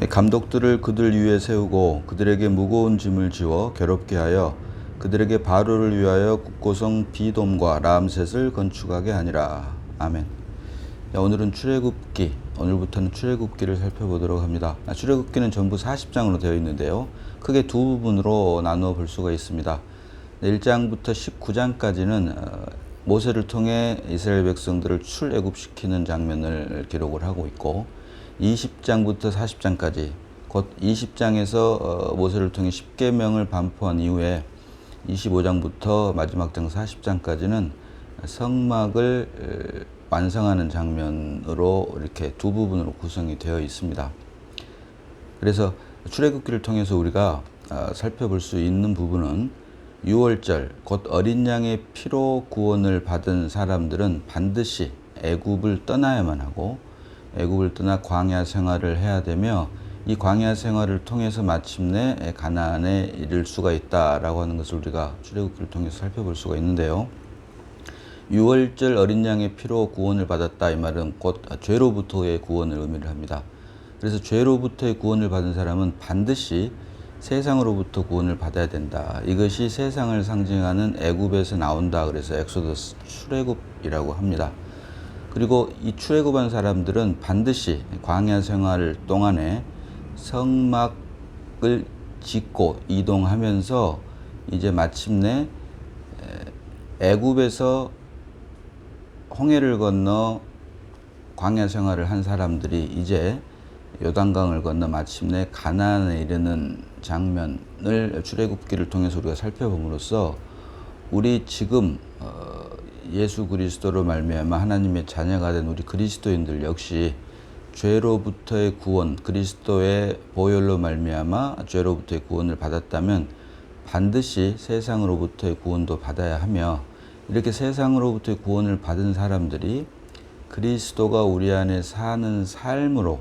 감독들을 그들 위에 세우고 그들에게 무거운 짐을 지워 괴롭게 하여 그들에게 바로를 위하여 국고성 비돔과 라암셋을 건축하게 하니라. 아멘. 오늘은 출애굽기, 오늘부터는 출애굽기를 살펴보도록 합니다. 출애굽기는 전부 40장으로 되어 있는데요. 크게 두 부분으로 나누어 볼 수가 있습니다. 1장부터 19장까지는 모세를 통해 이스라엘 백성들을 출애굽시키는 장면을 기록을 하고 있고, 20장부터 40장까지, 곧 20장에서 모세를 통해 10계명을 반포한 이후에 25장부터 마지막 장 40장까지는 성막을 완성하는 장면으로 이렇게 두 부분으로 구성이 되어 있습니다. 그래서 출애굽기를 통해서 우리가 살펴볼 수 있는 부분은, 유월절 곧 어린 양의 피로 구원을 받은 사람들은 반드시 애굽을 떠나야만 하고, 애굽을 떠나 광야 생활을 해야 되며, 이 광야 생활을 통해서 마침내 가나안에 이를 수가 있다라고 하는 것을 우리가 출애굽기를 통해서 살펴볼 수가 있는데요. 유월절 어린 양의 피로 구원을 받았다, 이 말은 곧 죄로부터의 구원을 의미를 합니다. 그래서 죄로부터의 구원을 받은 사람은 반드시 세상으로부터 구원을 받아야 된다. 이것이 세상을 상징하는 애굽에서 나온다. 그래서 엑소더스, 출애굽이라고 합니다. 그리고 이 출애굽한 사람들은 반드시 광야 생활 동안에 성막을 짓고 이동하면서 이제 마침내 애굽에서 홍해를 건너 광야 생활을 한 사람들이 이제 요단강을 건너 마침내 가나안에 이르는 장면을 출애굽기를 통해서 우리가 살펴봄으로써, 우리 지금 예수 그리스도로 말미암아 하나님의 자녀가 된 우리 그리스도인들 역시 죄로부터의 구원, 그리스도의 보혈로 말미암아 죄로부터의 구원을 받았다면 반드시 세상으로부터의 구원도 받아야 하며, 이렇게 세상으로부터의 구원을 받은 사람들이 그리스도가 우리 안에 사는 삶으로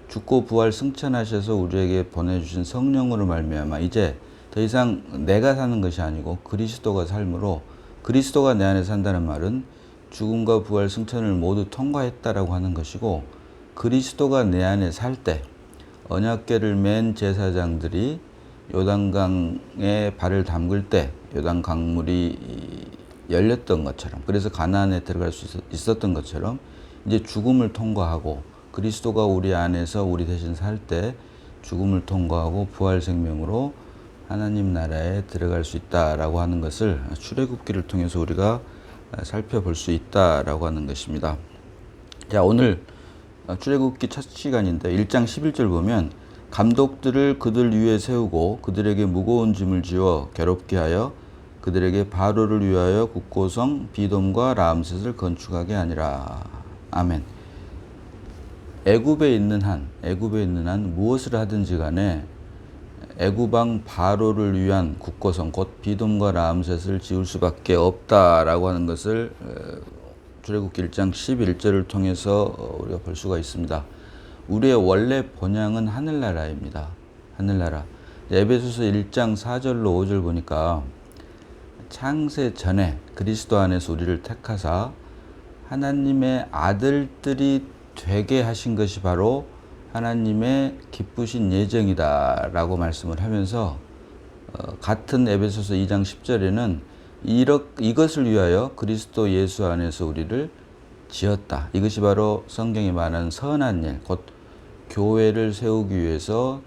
죽고 부활 승천하셔서 우리에게 보내주신 성령으로 말미암아 이제 더 이상 내가 사는 것이 아니고 그리스도가 삶으로, 그리스도가 내 안에 산다는 말은 죽음과 부활 승천을 모두 통과했다라고 하는 것이고, 그리스도가 내 안에 살 때 언약궤를 맨 제사장들이 요단강에 발을 담글 때 요단 강물이 열렸던 것처럼, 그래서 가나안에 들어갈 수 있었던 것처럼 이제 죽음을 통과하고 그리스도가 우리 안에서 우리 대신 살 때 죽음을 통과하고 부활 생명으로 하나님 나라에 들어갈 수 있다라고 하는 것을 출애굽기를 통해서 우리가 살펴볼 수 있다라고 하는 것입니다. 자, 오늘 출애굽기 첫 시간인데 1장 11절 보면, 감독들을 그들 위에 세우고 그들에게 무거운 짐을 지워 괴롭게 하여 그들에게 바로를 위하여 국고성 비돔과 라암셋을 건축하게 하니라. 아멘. 애굽에 있는 한 무엇을 하든지 간에 애굽왕 바로를 위한 국고성, 곧 비돔과 라암셋을 지을 수밖에 없다라고 하는 것을 출애굽기 1장 11절을 통해서 우리가 볼 수가 있습니다. 우리의 원래 본향은 하늘나라입니다. 하늘나라. 에베소서 1장 4절로 5절 보니까, 창세 전에 그리스도 안에서 우리를 택하사 하나님의 아들들이 되게 하신 것이 바로 하나님의 기쁘신 예정이다 라고 말씀을 하면서, 같은 에베소서 2장 10절에는 이것을 위하여 그리스도 예수 안에서 우리를 지었다. 이것이 바로 성경이 말하는 선한 일, 곧 교회를 세우기 위해서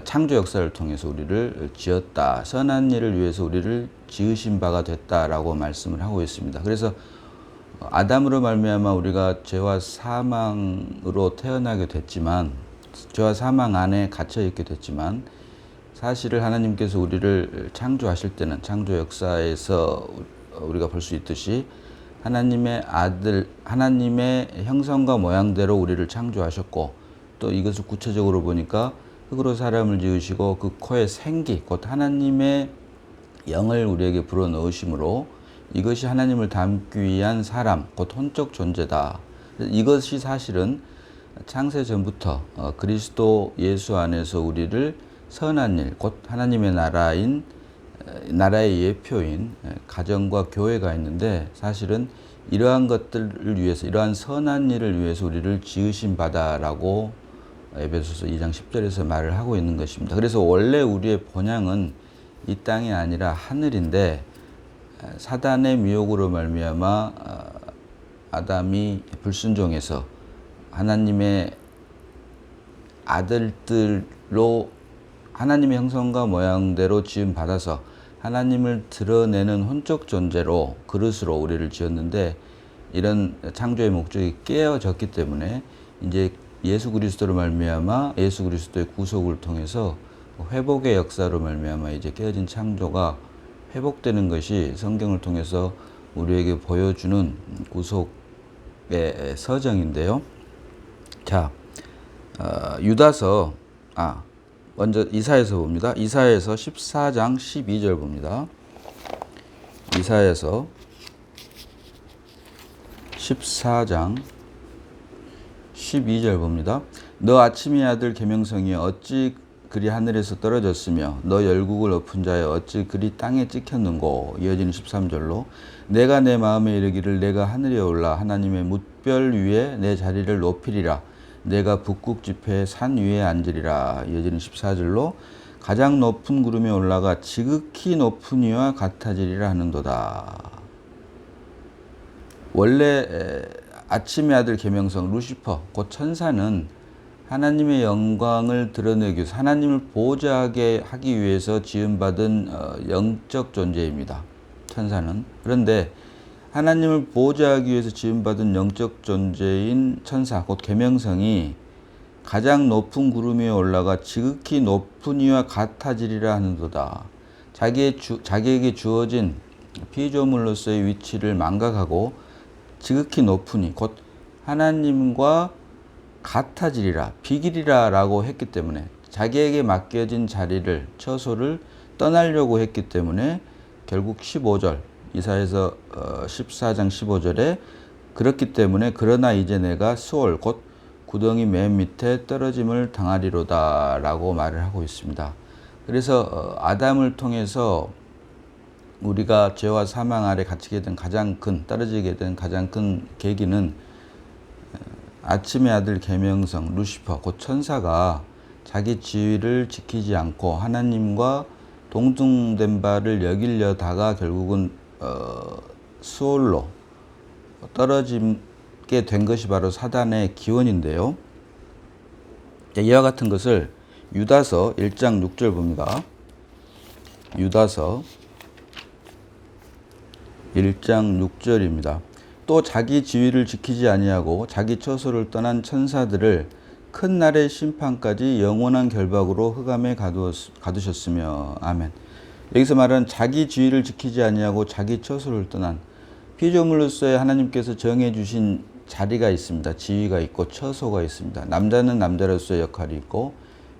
창조 역사를 통해서 우리를 지었다. 선한 일을 위해서 우리를 지으신 바가 됐다라고 말씀을 하고 있습니다. 그래서 아담으로 말미암아 우리가 죄와 사망으로 태어나게 됐지만, 죄와 사망 안에 갇혀 있게 됐지만, 사실을 하나님께서 우리를 창조하실 때는 창조 역사에서 우리가 볼 수 있듯이 하나님의 아들, 하나님의 형상과 모양대로 우리를 창조하셨고, 또 이것을 구체적으로 보니까 흙으로 사람을 지으시고 그 코에 생기, 곧 하나님의 영을 우리에게 불어넣으심으로 이것이 하나님을 닮기 위한 사람, 곧 혼적 존재다. 이것이 사실은 창세 전부터 그리스도 예수 안에서 우리를 선한 일, 곧 하나님의 나라의 예표인 가정과 교회가 있는데, 사실은 이러한 것들을 위해서, 이러한 선한 일을 위해서 우리를 지으신 바다라고 에베소서 2장 10절에서 말을 하고 있는 것입니다. 그래서 원래 우리의 본향은 이 땅이 아니라 하늘인데 사단의 미혹으로 말미암아 아담이 불순종해서 하나님의 아들들로 하나님의 형상과 모양대로 지음 받아서 하나님을 드러내는 혼적 존재로 그릇으로 우리를 지었는데, 이런 창조의 목적이 깨어졌기 때문에 이제 예수 그리스도로 말미암아 예수 그리스도의 구속을 통해서 회복의 역사로 말미암아 이제 깨어진 창조가 회복되는 것이 성경을 통해서 우리에게 보여주는 구속의 서정인데요. 자, 유다서, 먼저 이사야서 봅니다. 이사야서 14장 12절 봅니다. 이사야서 14장 12절 봅니다. 너 아침의 아들 계명성이여 어찌 그리 하늘에서 떨어졌으며 너 열국을 엎은 자여 어찌 그리 땅에 찍혔는고. 이어지는 13절로 내가 내 마음에 이르기를 내가 하늘에 올라 하나님의 뭇별 위에 내 자리를 높이리라. 내가 북극 지폐의 산 위에 앉으리라. 이어지는 14절로 가장 높은 구름에 올라가 지극히 높은 이와 같아지리라 하는도다. 원래 아침의 아들 계명성 루시퍼 곧 천사는 하나님의 영광을 드러내기 위해서 하나님을 보호하게 하기 위해서 지음받은 영적 존재입니다. 천사는. 그런데 하나님을 보호하기 위해서 지음받은 영적 존재인 천사 곧 계명성이 가장 높은 구름 위에 올라가 지극히 높은 이와 같아지리라 하는도다. 자기에게 주어진 피조물로서의 위치를 망각하고 지극히 높은 이 곧 하나님과 같아지리라, 비기리라 라고 했기 때문에, 자기에게 맡겨진 자리를, 처소를 떠나려고 했기 때문에 결국 15절, 이사야서 14장 15절에 그렇기 때문에 그러나 이제 내가 수월 곧 구덩이 맨 밑에 떨어짐을 당하리로다 라고 말을 하고 있습니다. 그래서 아담을 통해서 우리가 죄와 사망 아래 갇히게 된 떨어지게 된 가장 큰 계기는 아침의 아들 계명성 루시퍼 곧 천사가 자기 지위를 지키지 않고 하나님과 동등된 바를 여기려다가 결국은 수월로 떨어지게 된 것이 바로 사단의 기원인데요. 이와 같은 것을 유다서 1장 6절 봅니다. 유다서 1장 6절입니다. 또 자기 지위를 지키지 아니하고 자기 처소를 떠난 천사들을 큰 날의 심판까지 영원한 결박으로 흑암에 가두셨으며. 아멘. 여기서 말하는 자기 지위를 지키지 아니하고 자기 처소를 떠난, 피조물로서의 하나님께서 정해 주신 자리가 있습니다. 지위가 있고 처소가 있습니다. 남자는 남자로서의 역할이 있고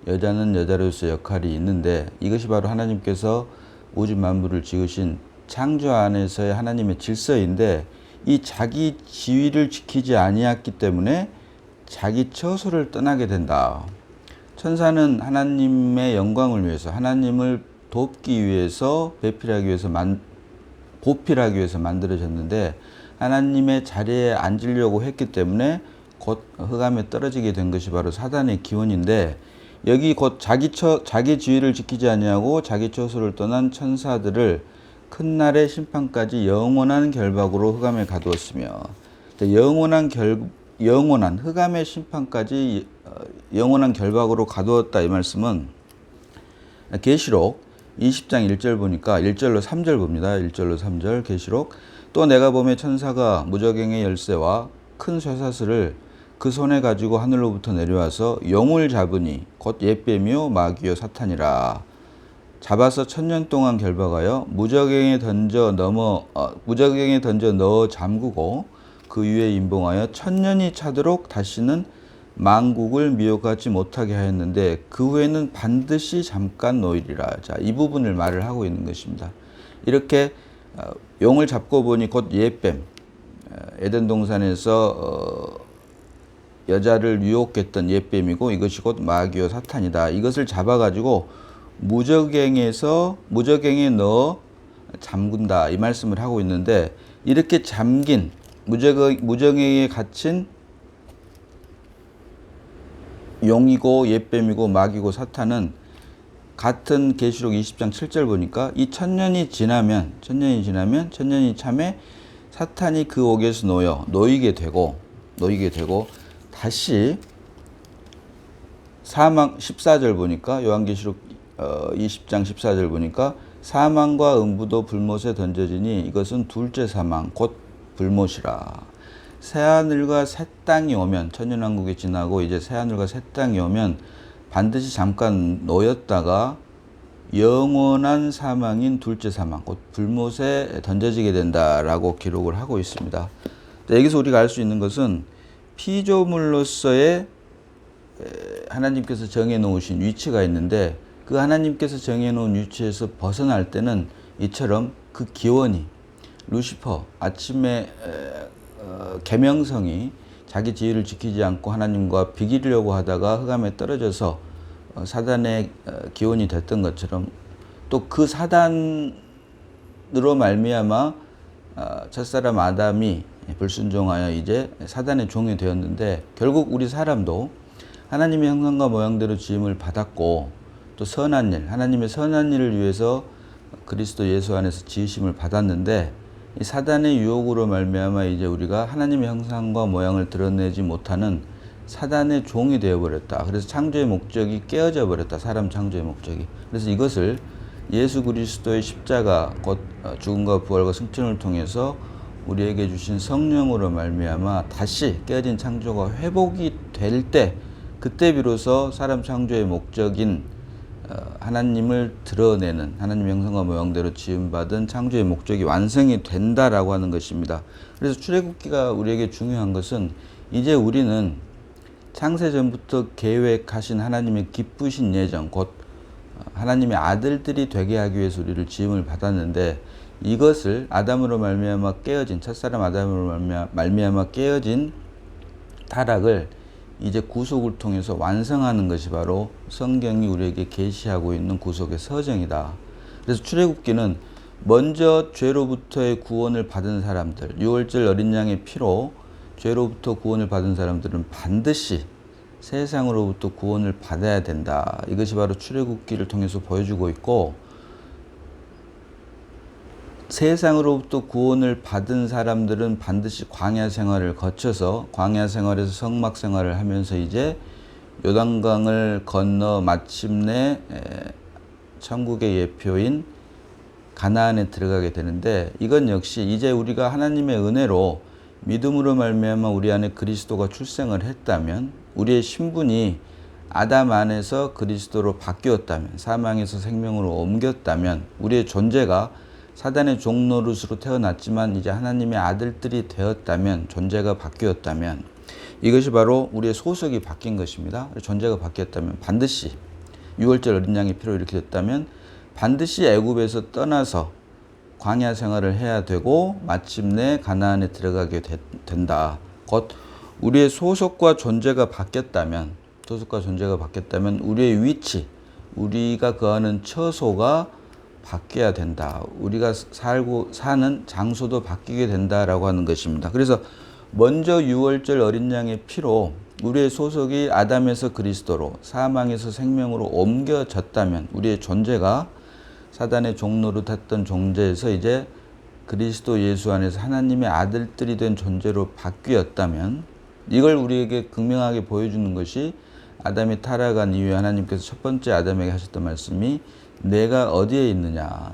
여자는 여자로서의 역할이 있는데, 이것이 바로 하나님께서 우주 만물을 지으신 창조 안에서의 하나님의 질서인데, 이 자기 지위를 지키지 아니했기 때문에 자기 처소를 떠나게 된다. 천사는 하나님의 영광을 위해서, 하나님을 돕기 위해서, 보필하기 위해서 만들어졌는데, 하나님의 자리에 앉으려고 했기 때문에 곧 흑암에 떨어지게 된 것이 바로 사단의 기원인데, 여기 곧 자기 지위를 지키지 아니하고 자기 처소를 떠난 천사들을 큰 날의 심판까지 영원한 결박으로 흑암에 가두었으며. 영원한 흑암의 심판까지 영원한 결박으로 가두었다, 이 말씀은 계시록 20장 1절 보니까 1절로 3절 봅니다. 1절로 3절 계시록. 또 내가 보매 천사가 무저갱의 열쇠와 큰 쇠사슬을 그 손에 가지고 하늘로부터 내려와서 용을 잡으니 곧 옛뱀이요 마귀요 사탄이라. 잡아서 1000년 동안 결박하여 무저갱에 던져 넣어 잠그고 그 위에 임봉하여 1000년이 차도록 다시는 만국을 미혹하지 못하게 하였는데 그 후에는 반드시 잠깐 놓이리라. 자, 이 부분을 말을 하고 있는 것입니다. 이렇게 용을 잡고 보니 곧 옛뱀, 에덴 동산에서 여자를 유혹했던 옛뱀이고 이것이 곧 마귀요 사탄이다. 이것을 잡아가지고 무저갱에 넣어 잠근다, 이 말씀을 하고 있는데, 이렇게 잠긴 무정에게 갇힌 용이고 옛뱀이고 마귀고 사탄은 같은 계시록 20장 7절 보니까 이 천년이 지나면 천년이 참에 사탄이 그 옥에서 놓이게 되고 다시 사망 14절 보니까 요한계시록 20장 14절 보니까 사망과 음부도 불못에 던져지니 이것은 둘째 사망 곧 불못이라. 새하늘과 새 땅이 오면 천년왕국이 지나고 이제 새하늘과 새 땅이 오면 반드시 잠깐 놓였다가 영원한 사망인 둘째 사망 곧 불못에 던져지게 된다라고 기록을 하고 있습니다. 여기서 우리가 알 수 있는 것은 피조물로서의 하나님께서 정해놓으신 위치가 있는데 그 하나님께서 정해놓은 위치에서 벗어날 때는 이처럼 그 기원이 루시퍼 아침에 계명성이 자기 지위를 지키지 않고 하나님과 비기려고 하다가 흑암에 떨어져서 사단의 기원이 됐던 것처럼 또 그 사단으로 말미암아 첫사람 아담이 불순종하여 이제 사단의 종이 되었는데 결국 우리 사람도 하나님의 형상과 모양대로 지음을 받았고 또 선한 일, 하나님의 선한 일을 위해서 그리스도 예수 안에서 지으심을 받았는데 이 사단의 유혹으로 말미암아 이제 우리가 하나님의 형상과 모양을 드러내지 못하는 사단의 종이 되어버렸다. 그래서 창조의 목적이 깨어져 버렸다. 사람 창조의 목적이. 그래서 이것을 예수 그리스도의 십자가 곧 죽음과 부활과 승천을 통해서 우리에게 주신 성령으로 말미암아 다시 깨어진 창조가 회복이 될 때 그때 비로소 사람 창조의 목적인 하나님을 드러내는 하나님의 형상과 모양대로 지음받은 창조의 목적이 완성이 된다라고 하는 것입니다. 그래서 출애굽기가 우리에게 중요한 것은 이제 우리는 창세전부터 계획하신 하나님의 기쁘신 예정 곧 하나님의 아들들이 되게 하기 위해서 우리를 지음을 받았는데 이것을 아담으로 말미암아 깨어진 첫사람 아담으로 말미암아 깨어진 타락을 이제 구속을 통해서 완성하는 것이 바로 성경이 우리에게 계시하고 있는 구속의 서정이다. 그래서 출애굽기는 먼저 죄로부터의 구원을 받은 사람들, 유월절 어린 양의 피로 죄로부터 구원을 받은 사람들은 반드시 세상으로부터 구원을 받아야 된다. 이것이 바로 출애굽기를 통해서 보여주고 있고 세상으로부터 구원을 받은 사람들은 반드시 광야 생활을 거쳐서 광야 생활에서 성막 생활을 하면서 이제 요단강을 건너 마침내 천국의 예표인 가나안에 들어가게 되는데 이건 역시 이제 우리가 하나님의 은혜로 믿음으로 말미암아 우리 안에 그리스도가 출생을 했다면 우리의 신분이 아담 안에서 그리스도로 바뀌었다면 사망에서 생명으로 옮겼다면 우리의 존재가 사단의 종노릇으로 태어났지만 이제 하나님의 아들들이 되었다면 존재가 바뀌었다면 이것이 바로 우리의 소속이 바뀐 것입니다. 존재가 바뀌었다면 반드시 유월절 어린 양의 피로 이렇게 됐다면 반드시 애굽에서 떠나서 광야 생활을 해야 되고 마침내 가나안에 들어가게 된다. 곧 우리의 소속과 존재가 바뀌었다면 우리의 위치, 우리가 거하는 처소가 바뀌어야 된다. 우리가 살고 사는 장소도 바뀌게 된다라고 하는 것입니다. 그래서 먼저 유월절 어린 양의 피로 우리의 소속이 아담에서 그리스도로 사망에서 생명으로 옮겨졌다면 우리의 존재가 사단의 종노릇했던 존재에서 이제 그리스도 예수 안에서 하나님의 아들들이 된 존재로 바뀌었다면 이걸 우리에게 극명하게 보여주는 것이 아담이 타락한 이후에 하나님께서 첫 번째 아담에게 하셨던 말씀이 내가 어디에 있느냐,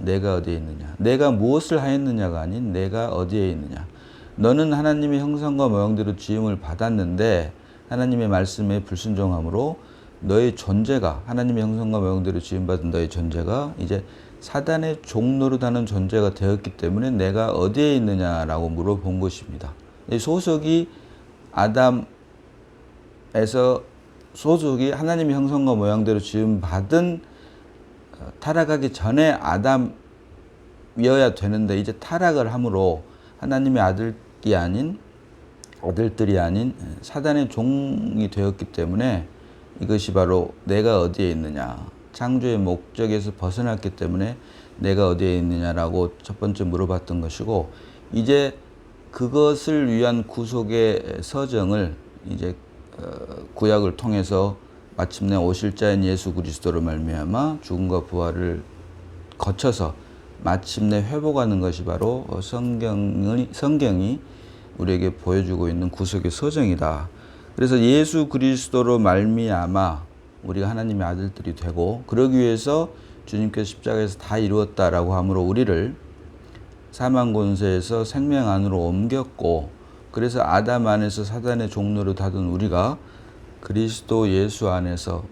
내가 무엇을 하였느냐가 아닌 내가 어디에 있느냐. 너는 하나님의 형상과 모양대로 지음을 받았는데 하나님의 말씀에 불순종함으로 너의 존재가 하나님의 형상과 모양대로 지음받은 너의 존재가 이제 사단의 종노릇하는 존재가 되었기 때문에 내가 어디에 있느냐라고 물어본 것입니다. 이 소속이 아담에서 소속이 하나님의 형상과 모양대로 지음받은 타락하기 전에 아담이어야 되는데 이제 타락을 함으로 하나님의 아들들이 아닌 사단의 종이 되었기 때문에 이것이 바로 내가 어디에 있느냐. 창조의 목적에서 벗어났기 때문에 내가 어디에 있느냐라고 첫 번째 물어봤던 것이고 이제 그것을 위한 구속의 서정을 이제 구약을 통해서 마침내 오실 자인 예수 그리스도로 말미암아 죽음과 부활을 거쳐서 마침내 회복하는 것이 바로 성경이 우리에게 보여주고 있는 구속의 서정이다. 그래서 예수 그리스도로 말미암아 우리가 하나님의 아들들이 되고, 그러기 위해서 주님께서 십자가에서 다 이루었다라고 함으로 우리를 사망 권세에서 생명 안으로 옮겼고, 그래서 아담 안에서 사단의 종로를 타던 우리가 그리스도 예수 안에서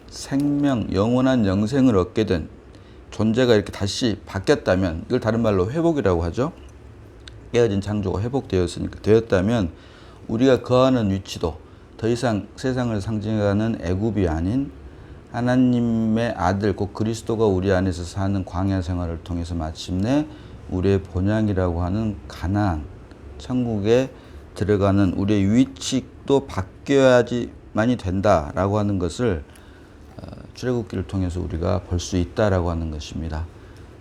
생명, 영원한 영생을 얻게 된 존재가 이렇게 다시 바뀌었다면, 이걸 다른 말로 회복이라고 하죠. 깨어진 창조가 되었다면 우리가 거하는 위치도 더 이상 세상을 상징하는 애굽이 아닌 하나님의 아들 곧 그리스도가 우리 안에서 사는 광야 생활을 통해서 마침내 우리의 본향이라고 하는 가나안 천국에 들어가는 우리의 위치도 바뀌어야지만이 된다라고 하는 것을 출애굽기를 통해서 우리가 볼 수 있다라고 하는 것입니다.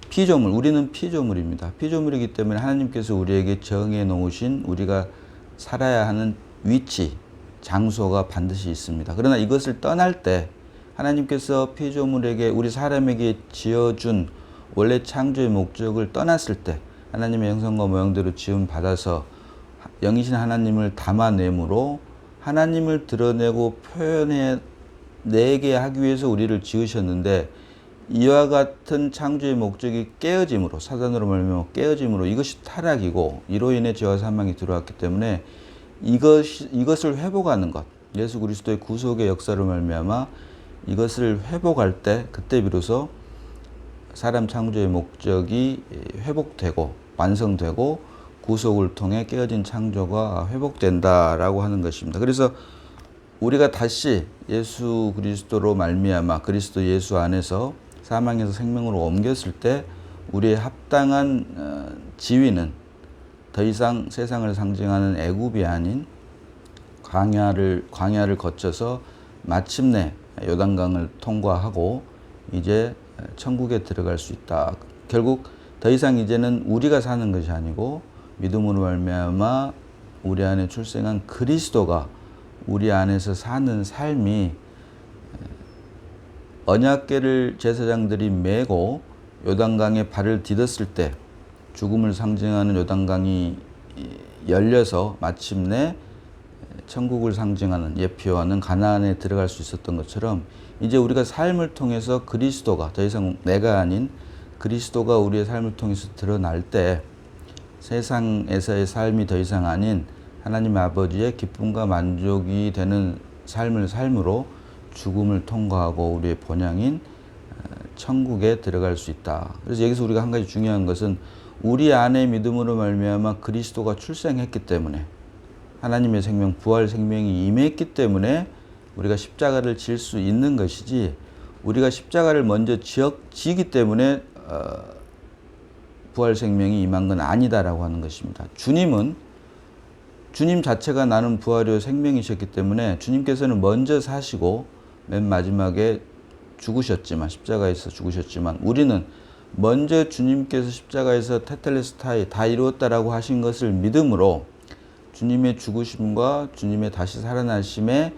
피조물, 우리는 피조물입니다. 피조물이기 때문에 하나님께서 우리에게 정해 놓으신 우리가 살아야 하는 위치, 장소가 반드시 있습니다. 그러나 이것을 떠날 때 하나님께서 피조물에게, 우리 사람에게 지어준 원래 창조의 목적을 떠났을 때, 하나님의 형상과 모양대로 지음 받아서 영이신 하나님을 담아내므로 하나님을 드러내고 표현해내게 하기 위해서 우리를 지으셨는데, 이와 같은 창조의 목적이 깨어짐으로, 사단으로 말미암아 깨어짐으로 이것이 타락이고, 이로 인해 죄와 사망이 들어왔기 때문에 이것을 회복하는 것, 예수 그리스도의 구속의 역사로 말미암아 이것을 회복할 때, 그때 비로소 사람 창조의 목적이 회복되고 완성되고 구속을 통해 깨어진 창조가 회복된다라고 하는 것입니다. 그래서 우리가 다시 예수 그리스도로 말미암아 그리스도 예수 안에서 사망에서 생명으로 옮겼을 때 우리의 합당한 지위는 더 이상 세상을 상징하는 애굽이 아닌 광야를 거쳐서 마침내 요단강을 통과하고 이제 천국에 들어갈 수 있다. 결국 더 이상 이제는 우리가 사는 것이 아니고 믿음으로 말미암아 우리 안에 출생한 그리스도가 우리 안에서 사는 삶이, 언약궤를 제사장들이 메고 요단강에 발을 디뎠을 때 죽음을 상징하는 요단강이 열려서 마침내 천국을 상징하는, 예표하는 가나안에 들어갈 수 있었던 것처럼, 이제 우리가 삶을 통해서 그리스도가, 더 이상 내가 아닌 그리스도가 우리의 삶을 통해서 드러날 때 세상에서의 삶이 더 이상 아닌 하나님 아버지의 기쁨과 만족이 되는 삶을 삶으로 죽음을 통과하고 우리의 본향인 천국에 들어갈 수 있다. 그래서 여기서 우리가 한 가지 중요한 것은, 우리 안에 믿음으로 말미암아 그리스도가 출생했기 때문에, 하나님의 생명, 부활 생명이 임했기 때문에 우리가 십자가를 질 수 있는 것이지, 우리가 십자가를 먼저 지기 때문에 부활 생명이 임한 건 아니다라고 하는 것입니다. 주님 자체가 나는 부활이요 생명이셨기 때문에 주님께서는 먼저 사시고 맨 마지막에 죽으셨지만, 십자가에서 죽으셨지만, 우리는 먼저 주님께서 십자가에서 테텔레스타이 다 이루었다라고 하신 것을 믿음으로 주님의 죽으심과 주님의 다시 살아나심에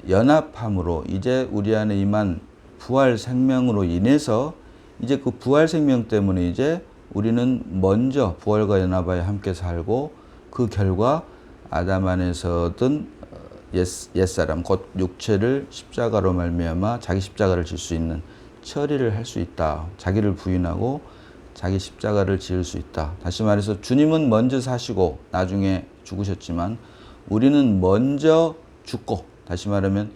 연합함으로 이제 우리 안에 임한 부활 생명으로 인해서, 이제 그 부활 생명 때문에 이제 우리는 먼저 부활과 연합하여 함께 살고, 그 결과 아담 안에서 얻은 옛사람 곧 육체를 십자가로 말미암아 자기 십자가를 질 수 있는 처리를 할 수 있다. 자기를 부인하고 자기 십자가를 지을 수 있다. 다시 말해서 주님은 먼저 사시고 나중에 죽으셨지만 우리는 먼저 죽고, 다시 말하면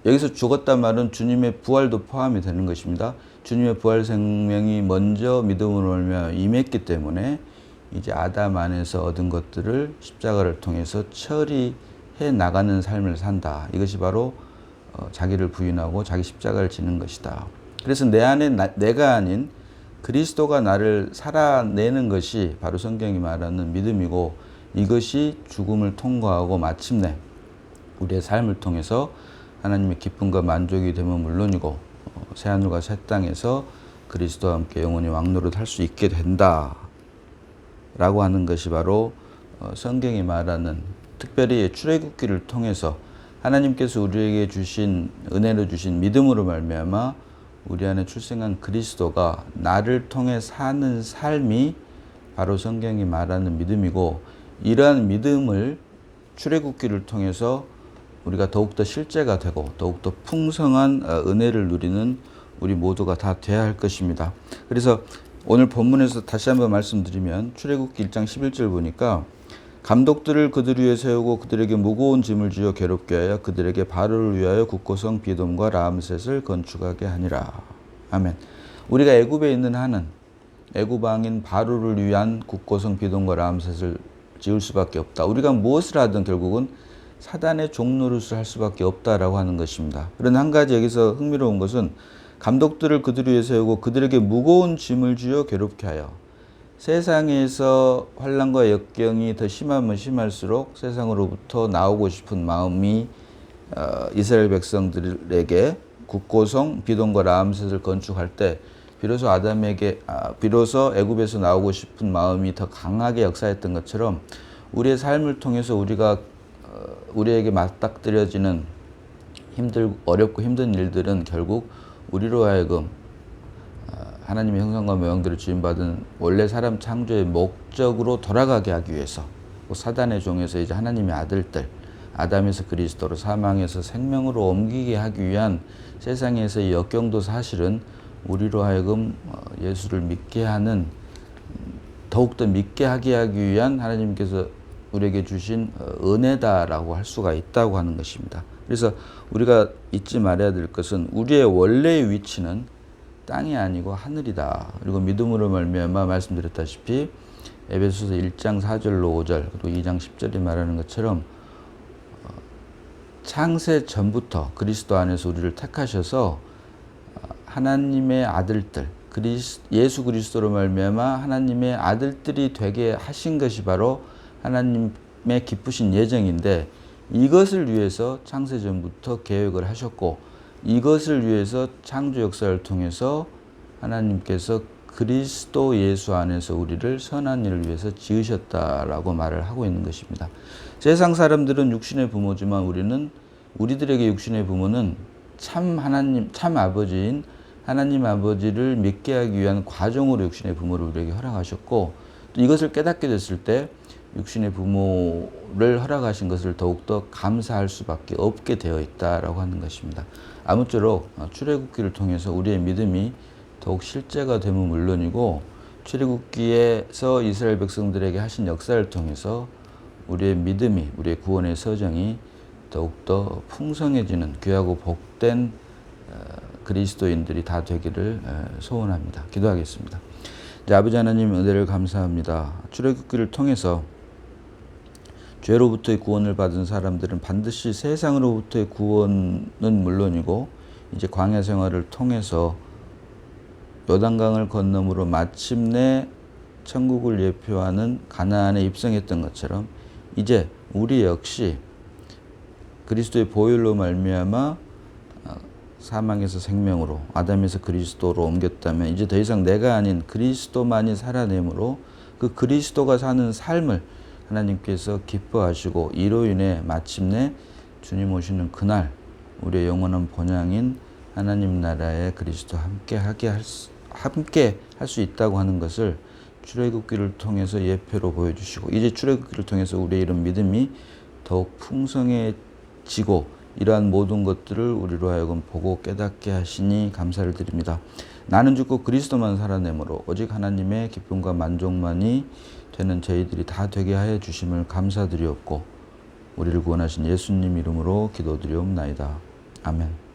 여기서 죽었단 말은 주님의 부활도 포함이 되는 것입니다. 주님의 부활 생명이 먼저 믿음으로 말미암아 임했기 때문에 이제 아담 안에서 얻은 것들을 십자가를 통해서 처리해 나가는 삶을 산다. 이것이 바로 자기를 부인하고 자기 십자가를 지는 것이다. 그래서 내 안에 내가 아닌 그리스도가 나를 살아내는 것이 바로 성경이 말하는 믿음이고, 이것이 죽음을 통과하고 마침내 우리의 삶을 통해서 하나님의 기쁨과 만족이 되면 물론이고 새하늘과 새 땅에서 그리스도와 함께 영원히 왕노릇할 수 있게 된다. 라고 하는 것이 바로 성경이 말하는, 특별히 출애굽기를 통해서 하나님께서 우리에게 주신 은혜로 주신 믿음으로 말미암아 우리 안에 출생한 그리스도가 나를 통해 사는 삶이 바로 성경이 말하는 믿음이고, 이러한 믿음을 출애굽기를 통해서 우리가 더욱더 실제가 되고 더욱더 풍성한 은혜를 누리는 우리 모두가 다 돼야 할 것입니다. 그래서 오늘 본문에서 다시 한번 말씀드리면 출애굽기 1장 11절 보니까 감독들을 그들 위에 세우고 그들에게 무거운 짐을 주어 괴롭게 하여 그들에게 바로를 위하여 국고성 비돔과 라암셋을 건축하게 하니라. 아멘. 우리가 애굽에 있는 한은 애굽 왕인 바로를 위한 국고성 비돔과 라암셋을 지을 수밖에 없다. 우리가 무엇을 하든 결국은 사단의 종노릇을 할 수밖에 없다라고 하는 것입니다. 그런데 한 가지 여기서 흥미로운 것은 감독들을 그들 위에 세우고 그들에게 무거운 짐을 주어 괴롭게 하여, 세상에서 환난과 역경이 더 심하면 심할수록 세상으로부터 나오고 싶은 마음이 이스라엘 백성들에게 국고성 비돔과 라암셋을 건축할 때 비로소 애굽에서 나오고 싶은 마음이 더 강하게 역사했던 것처럼 우리의 삶을 통해서 우리에게 맞닥뜨려지는 어렵고 힘든 일들은 결국 우리로 하여금 하나님의 형상과 모양대로 지음받은 원래 사람 창조의 목적으로 돌아가게 하기 위해서, 사단의 종에서 이제 하나님의 아들들, 아담에서 그리스도로, 사망에서 생명으로 옮기게 하기 위한 세상에서의 역경도 사실은 우리로 하여금 예수를 믿게 하는, 더욱더 믿게 하게 하기 위한 하나님께서 우리에게 주신 은혜다라고 할 수가 있다고 하는 것입니다. 그래서 우리가 잊지 말아야 될 것은 우리의 원래의 위치는 땅이 아니고 하늘이다. 그리고 믿음으로 말미암아 말씀드렸다시피 에베소서 1장 4절로 5절 그리고 2장 10절이 말하는 것처럼 창세 전부터 그리스도 안에서 우리를 택하셔서 하나님의 아들들, 예수 그리스도로 말미암아 하나님의 아들들이 되게 하신 것이 바로 하나님의 기쁘신 예정인데, 이것을 위해서 창세 전부터 계획을 하셨고, 이것을 위해서 창조 역사를 통해서 하나님께서 그리스도 예수 안에서 우리를 선한 일을 위해서 지으셨다라고 말을 하고 있는 것입니다. 세상 사람들은 육신의 부모지만 우리들에게 육신의 부모는 참 아버지인 하나님 아버지를 믿게 하기 위한 과정으로 육신의 부모를 우리에게 허락하셨고, 또 이것을 깨닫게 됐을 때 육신의 부모를 허락하신 것을 더욱더 감사할 수밖에 없게 되어 있다라고 하는 것입니다. 아무쪼록 출애굽기를 통해서 우리의 믿음이 더욱 실제가 되면 물론이고, 출애굽기에서 이스라엘 백성들에게 하신 역사를 통해서 우리의 믿음이, 우리의 구원의 서정이 더욱더 풍성해지는 귀하고 복된 그리스도인들이 다 되기를 소원합니다. 기도하겠습니다. 이제 아버지 하나님 은혜를 감사합니다. 출애굽기를 통해서 죄로부터의 구원을 받은 사람들은 반드시 세상으로부터의 구원은 물론이고 이제 광야 생활을 통해서 요단강을 건너므로 마침내 천국을 예표하는 가나안에 입성했던 것처럼 이제 우리 역시 그리스도의 보혈로 말미암아 사망에서 생명으로, 아담에서 그리스도로 옮겼다면 이제 더 이상 내가 아닌 그리스도만이 살아내므로 그 그리스도가 사는 삶을 하나님께서 기뻐하시고, 이로 인해 마침내 주님 오시는 그날 우리의 영원한 본향인 하나님 나라에 그리스도와 함께 할 수 있다고 하는 것을 출애굽기를 통해서 예표로 보여주시고, 이제 출애굽기를 통해서 우리의 이런 믿음이 더욱 풍성해지고 이러한 모든 것들을 우리로 하여금 보고 깨닫게 하시니 감사를 드립니다. 나는 죽고 그리스도만 살아내므로 오직 하나님의 기쁨과 만족만이 되는 저희들이 다 되게 하여 주심을 감사드리옵고, 우리를 구원하신 예수님 이름으로 기도드리옵나이다. 아멘.